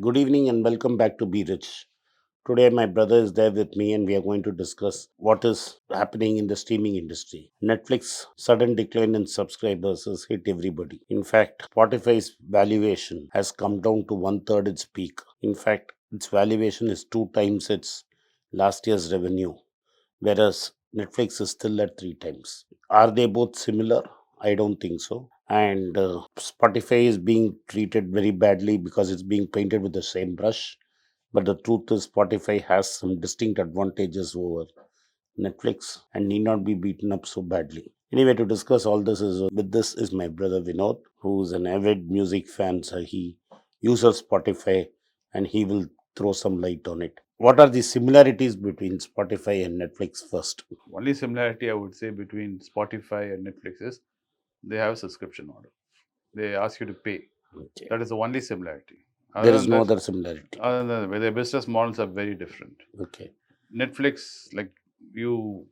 Good evening and welcome back to Be Rich. Today, my brother is there with me, and we are going to discuss what is happening in the streaming industry. Netflix sudden decline in subscribers has hit everybody. In fact, Spotify's valuation has come down to one third its peak. In fact, its valuation is two times its last year's revenue, whereas Netflix is still at three times. Are they both similar? I don't think so. And Spotify is being treated very badly because it's being painted with the same brush. But the truth is, Spotify has some distinct advantages over Netflix and need not be beaten up so badly. Anyway, to discuss all this is with this is my brother Vinod, who is an avid music fan. So he uses Spotify and he will throw some light on it. What are the similarities between Spotify and Netflix first? Only similarity I would say between Spotify and Netflix is they have a subscription model. They ask you to pay. Okay. That is the only similarity. There is no other similarity. Other than that, their business models are very different. Okay. Netflix, like you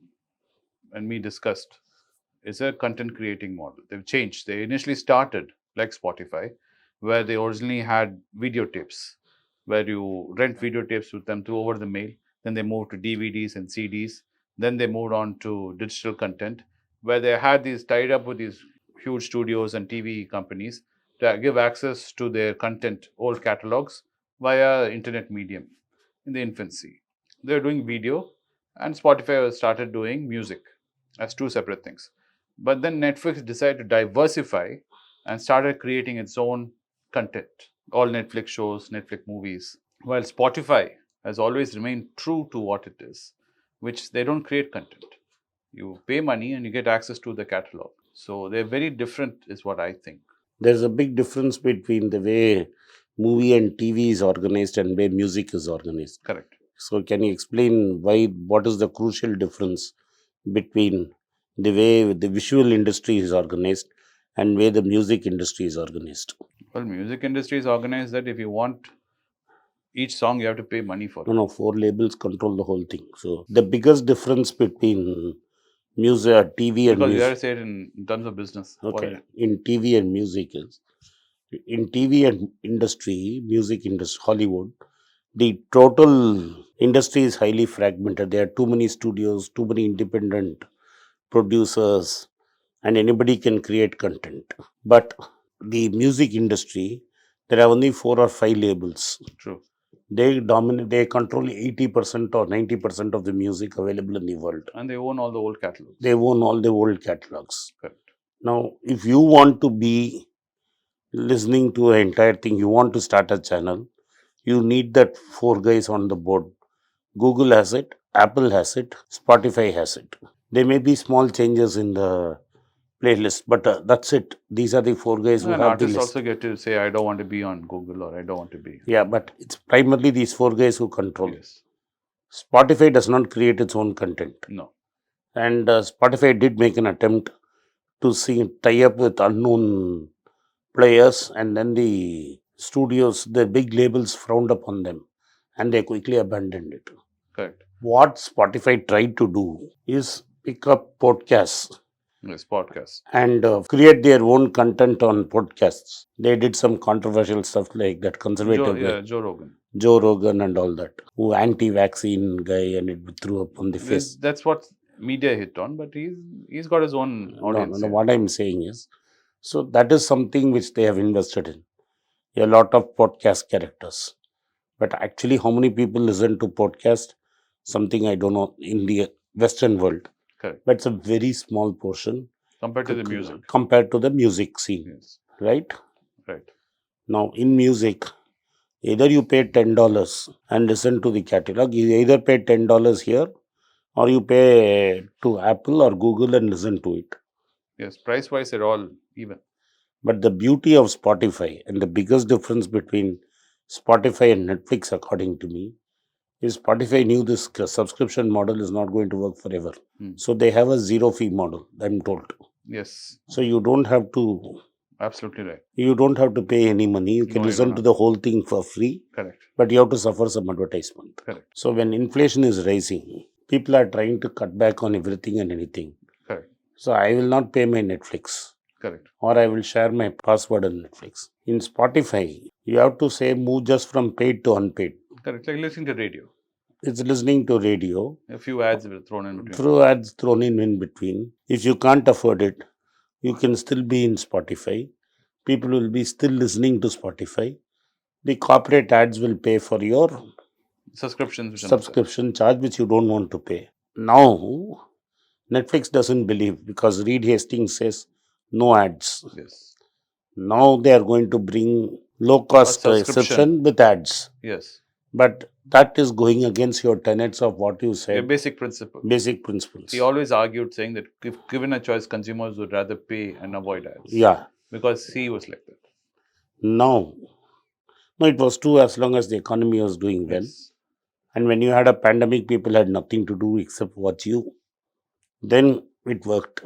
and me discussed, is a content creating model. They've changed. They initially started like Spotify, where they originally had videotapes, where you rent videotapes with them through over the mail. Then they moved to DVDs and CDs. Then they moved on to digital content, where they had these tied up with these huge studios and TV companies to give access to their content, old catalogs via internet medium in the infancy. They were doing video, and Spotify started doing music as two separate things. But then Netflix decided to diversify and started creating its own content. All Netflix shows, Netflix movies. While Spotify has always remained true to what it is, which they don't create content. You pay money and you get access to the catalog. So they're very different, is what I think. There's a big difference between the way movie and TV is organized and way music is organized. Correct. So, can you explain what is the crucial difference between the way the visual industry is organized and way the music industry is organized? Well, music industry is organized that if you want each song, you have to pay money for No, it. no, four labels control the whole thing. So, the biggest difference between music, TV, and Because you have music. to say it in terms of business. Okay, in TV and music is in TV and industry, music industry, Hollywood, the total industry is highly fragmented. There are too many studios, too many independent producers, and anybody can create content. But the music industry, there are only four or five labels. True. They dominate, they control 80% or 90% of the music available in the world. And they own all the old catalogs. They own all the old catalogs. Correct. Now, if you want to be listening to an entire thing, you want to start a channel, you need that four guys on the board. Google has it, Apple has it, Spotify has it. There may be small changes in the playlist, but that's it. These are the four guys who And have the artists list. also get to say, I don't want to be on Google or I don't want to be. Yeah, but it's primarily these four guys who control. Yes. Spotify does not create its own content. No. And Spotify did make an attempt to tie up with unknown players, and then the studios, the big labels frowned upon them and they quickly abandoned it. Correct. What Spotify tried to do is pick up podcasts Yes, podcast. and create their own content on podcasts. They did some controversial stuff like that, conservative guy, Joe Rogan. Joe Rogan and all that, who anti-vaccine guy, and it threw up on the face. That's what media hit on, but he's got his own audience. No, what I'm saying is, so that is something which they have invested in. A lot of podcast characters. But actually, how many people listen to podcast? Something I don't know in the Western world. Correct. But it's a very small portion Compared to the music. compared to the music scene. Yes. Right? Right. Now, in music, either you pay $10 and listen to the catalog, you either pay $10 here or you pay to Apple or Google and listen to it. Yes, price wise, they're all even. But the beauty of Spotify and the biggest difference between Spotify and Netflix, according to me, is Spotify knew this subscription model is not going to work forever. So they have a zero fee model, I'm told. Yes. So you don't have to. Absolutely right. You don't have to pay any money. You can listen to the whole thing for free. Correct. But you have to suffer some advertisement. Correct. So when inflation is rising, people are trying to cut back on everything and anything. Correct. So I will not pay my Netflix. Correct. Or I will share my password on Netflix. In Spotify, You have to say move just from paid to unpaid. Correct. Like listening to radio. It's listening to radio, A few ads were thrown in between. through ads thrown in between. If you can't afford it, you can still be in Spotify. People will be still listening to Spotify. The corporate ads will pay for your Subscriptions which are not there. subscription charge, which you don't want to pay. Now, Netflix doesn't believe because Reed Hastings says no ads. Yes. Now they are going to bring low cost subscription with ads. Yes. But that is going against your tenets of what you A said, basic principle. basic principles. He always argued saying that if given a choice, consumers would rather pay and avoid ads. Yeah. Because he was like that. No. No, it was true as long as the economy was doing well. Yes. And when you had a pandemic, people had nothing to do except watch you. Then it worked.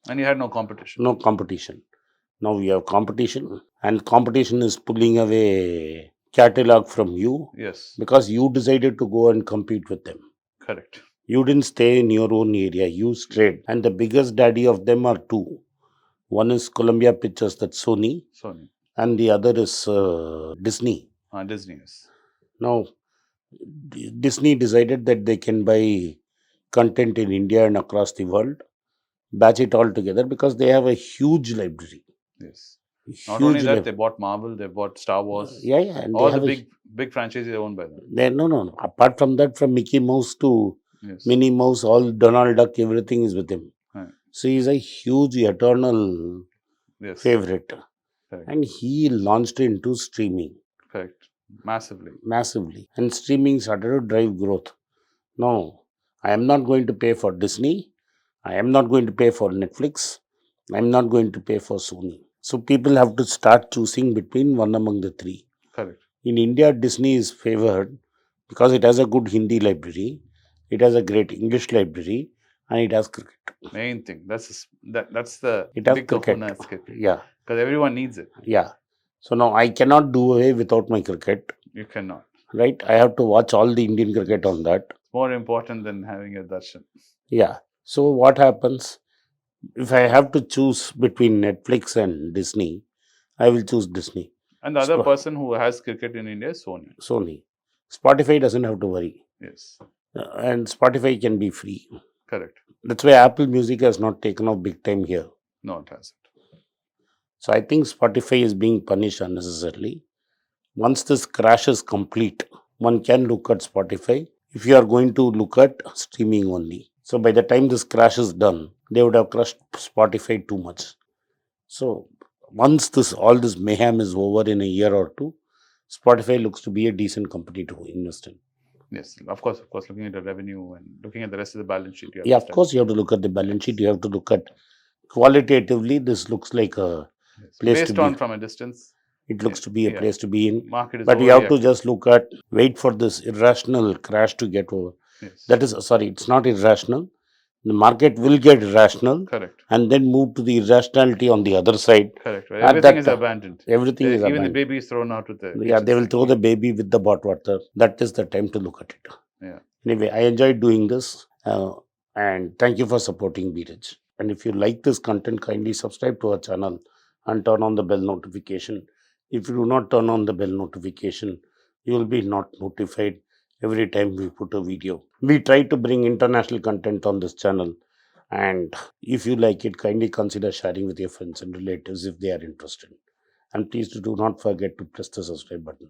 And he had no competition. No competition. Now we have competition, and competition is pulling away catalog from you Yes. because you decided to go and compete with them. Correct. You didn't stay in your own area, you strayed. And the biggest daddy of them are two. One is Columbia Pictures, that's Sony, Sony. and the other is Disney. Disney. Yes. Now, Disney decided that they can buy content in India and across the world, batch it all together because they have a huge library. Yes. Huge Not only that, they bought Marvel, they bought Star Wars. Yeah, yeah. And all they the have big franchises are owned by them. No. Apart from that, from Mickey Mouse to Yes. Minnie Mouse, all Donald Duck, everything is with him. Right. So he's a huge eternal Yes. favorite. Correct. And he launched into streaming. Correct. Massively. Massively. And streaming started to drive growth. No, I am not going to pay for Disney. I am not going to pay for Netflix. I am not going to pay for Sony. So people have to start choosing between one among the three. Correct. In India, Disney is favored because it has a good Hindi library, it has a great English library, and it has cricket. Main thing. That's the It has big cricket. cricket. Yeah. Because everyone needs it. Yeah. So now I cannot do away without my cricket. You cannot. Right? I have to watch all the Indian cricket on that. It's more important than having a darshan. Yeah. So what happens? If I have to choose between Netflix and Disney, I will choose Disney. And the other person who has cricket in India is Sony. Sony. Spotify doesn't have to worry. Yes. And Spotify can be free. Correct. That's why Apple Music has not taken off big time here. No, it hasn't. So I think Spotify is being punished unnecessarily. Once this crash is complete, one can look at Spotify if you are going to look at streaming only. So by the time this crash is done, they would have crushed Spotify too much. So once all this mayhem is over in a year or two, Spotify looks to be a decent company to invest in. Yes, of course, looking at the revenue and looking at the rest of the balance sheet. Yeah, of course, you have to look at the balance sheet. You have to look at qualitatively. This looks like a place based to on be. from a distance. It looks to be a place to be in. Market is but you have to just look at, wait for this irrational crash to get over. Yes. That is, sorry, it's not irrational. The market will get irrational. Correct. And then move to the irrationality on the other side. Correct. Right? Everything is abandoned. Everything is abandoned. Even the baby is thrown out with the. Yeah, they will throw the baby with the hot water. That is the time to look at it. Yeah. Anyway, I enjoyed doing this. And thank you for supporting Beeraj. And if you like this content, kindly subscribe to our channel and turn on the bell notification. If you do not turn on the bell notification, you will be not notified every time we put a video. We try to bring international content on this channel. And if you like it, kindly consider sharing with your friends and relatives if they are interested. And please do not forget to press the subscribe button.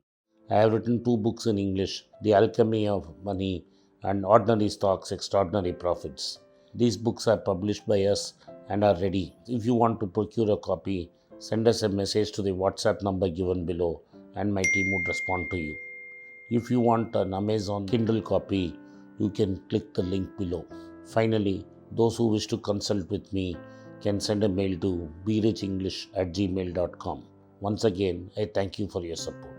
I have written 2 books in English, The Alchemy of Money and Ordinary Stocks, Extraordinary Profits. These books are published by us and are ready. If you want to procure a copy, send us a message to the WhatsApp number given below and my team would respond to you. If you want an Amazon Kindle copy, you can click the link below. Finally, those who wish to consult with me can send a mail to berichenglish@gmail.com. Once again, I thank you for your support.